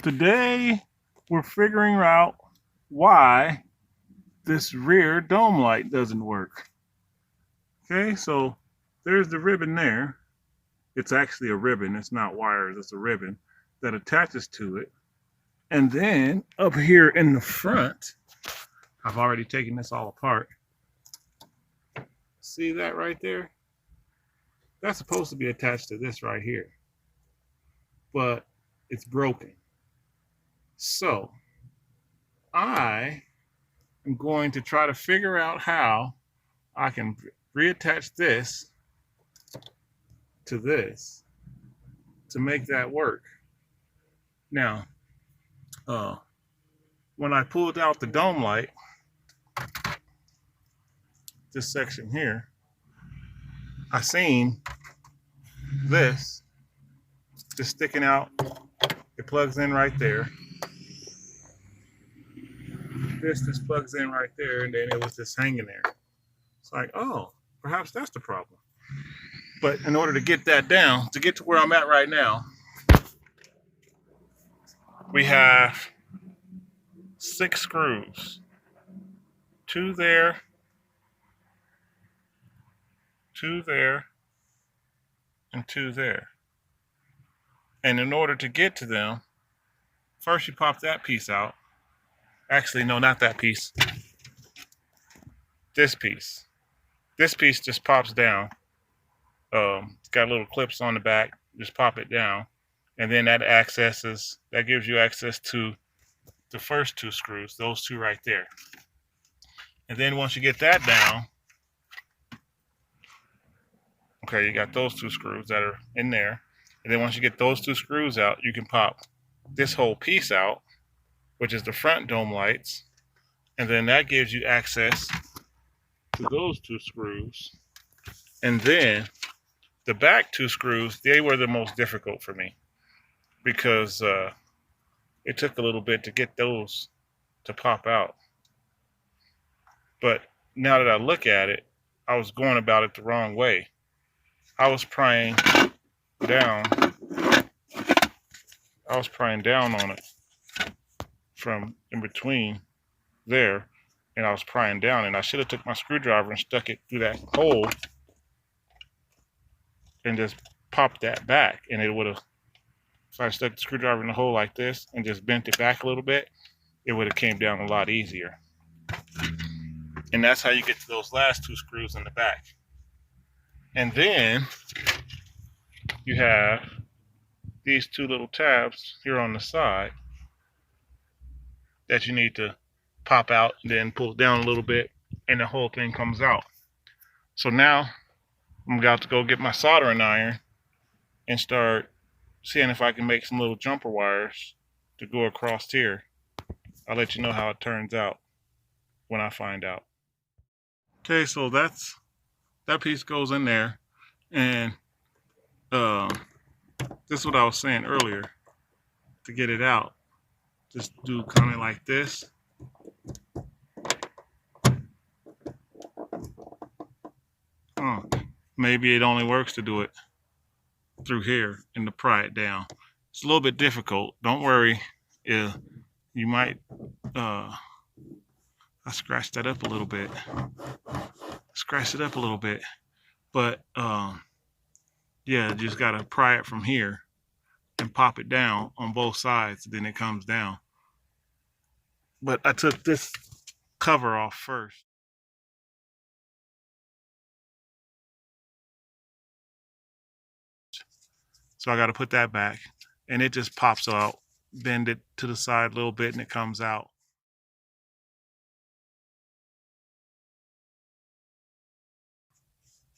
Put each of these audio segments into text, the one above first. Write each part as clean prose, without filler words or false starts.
Today, we're figuring out why this rear dome light doesn't work. Okay, so there's the ribbon there. It's actually a ribbon, it's not wires, it's a ribbon that attaches to it. And then up here in the front, I've already taken this all apart. See that right there? That's supposed to be attached to this right here, but it's broken. So I am going to try to figure out how I can reattach this to this to make that work. Now, when I pulled out the dome light, this section here, I seen this just sticking out. It plugs in right there. This just plugs in right there, and then it was just hanging there. It's like, oh, perhaps that's the problem. But in order to get that down, to get to where I'm at right now, we have 6 screws. 2 there, 2 there, and 2 there. And in order to get to them, first you pop that piece out. Actually, no, not that piece. This piece. This piece just pops down. It's got little clips on the back. Just pop it down. And then that gives you access to the first 2 screws, those 2 right there. And then once you get that down, okay, you got those 2 screws that are in there. And then once you get those 2 screws out, you can pop this whole piece out, which is the front dome lights. And then that gives you access to those 2 screws. And then the back 2 screws, they were the most difficult for me because it took a little bit to get those to pop out. But now that I look at it, I was going about it the wrong way. I was prying down on it from in between there, and I was prying down, and I should have took my screwdriver and stuck it through that hole and just popped that back, and it would have, if I stuck the screwdriver in the hole like this and just bent it back a little bit, it would have came down a lot easier. And that's how you get to those last 2 screws in the back. And then you have these 2 little tabs here on the side that you need to pop out and then pull it down a little bit, and the whole thing comes out. So now I'm about to go get my soldering iron and start seeing if I can make some little jumper wires to go across here. I'll let you know how it turns out when I find out. Okay, so that piece goes in there, and this is what I was saying earlier. To get it out, just do kind of like this. Maybe it only works to do it through here and to pry it down. It's a little bit difficult. Don't worry. You might, I scratched that up a little bit. Scratched it up a little bit. But, yeah, just got to pry it from here and pop it down on both sides. Then it comes down. But I took this cover off first. So I got to put that back, and it just pops out, bend it to the side a little bit, and it comes out.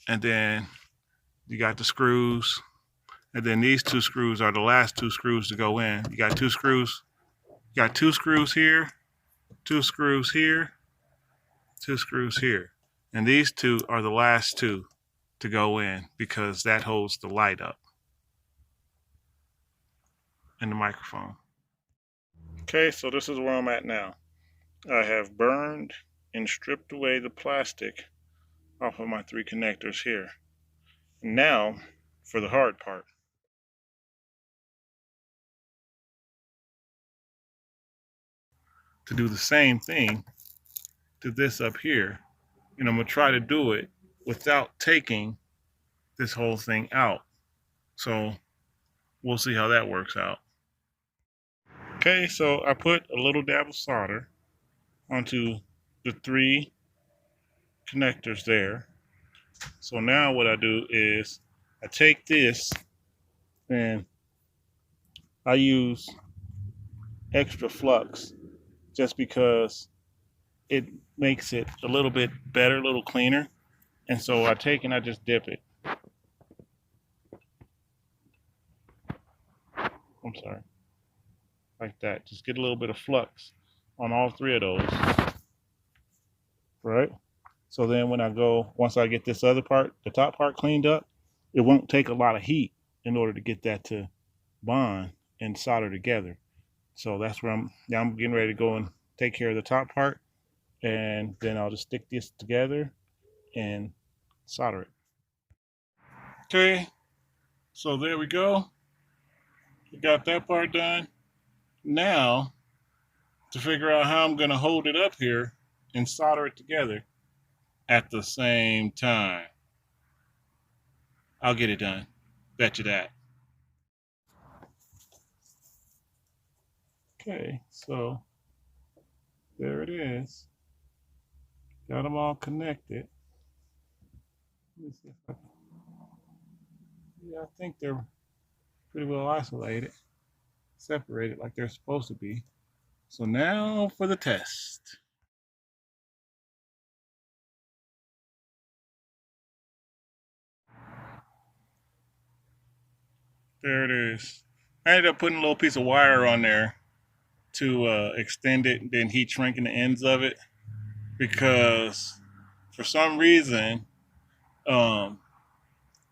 And then you got the screws, and then these 2 screws are the last 2 screws to go in. You got 2 screws. You got 2 screws here, 2 screws here, 2 screws here. And these 2 are the last 2 to go in because that holds the light up and the microphone. Okay, so this is where I'm at now. I have burned and stripped away the plastic off of my 3 connectors here. Now for the hard part. to do the same thing to this up here. And I'm going to try to do it without taking this whole thing out. So we'll see how that works out. Okay, so I put a little dab of solder onto the 3 connectors there. So now what I do is I take this and I use extra flux just because it makes it a little bit better, a little cleaner. And so I take and I just dip it. I'm sorry. Like that. Just get a little bit of flux on all 3 of those. Right? So then when I go, once I get this other part, the top part cleaned up, it won't take a lot of heat in order to get that to bond and solder together. So that's where I'm getting ready to go and take care of the top part, and then I'll just stick this together and solder it. Okay, so there we go. We got that part done. Now, to figure out how I'm gonna hold it up here and solder it together at the same time. I'll get it done. Bet you that. Okay, so there it is. Got them all connected. Let me see if I can. Yeah, I think they're pretty well isolated, separated like they're supposed to be. So now for the test. There it is. I ended up putting a little piece of wire on there to extend it and then heat shrinking the ends of it, because for some reason I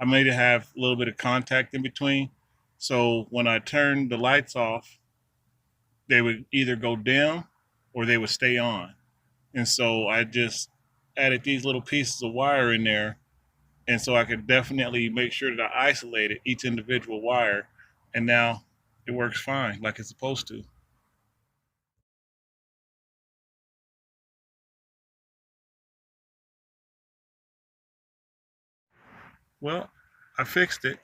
made it have a little bit of contact in between. So when I turned the lights off, they would either go dim or they would stay on. And so I just added these little pieces of wire in there. And so I could definitely make sure that I isolated each individual wire. And now it works fine, like it's supposed to. Well, I fixed it.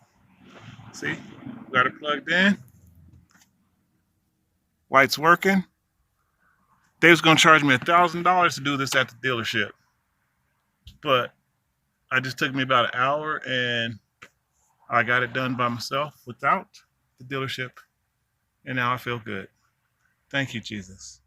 See, got it plugged in. Lights working. They was gonna charge me $1,000 to do this at the dealership, but I just took me about an hour and I got it done by myself without the dealership, and now I feel good. Thank you, Jesus.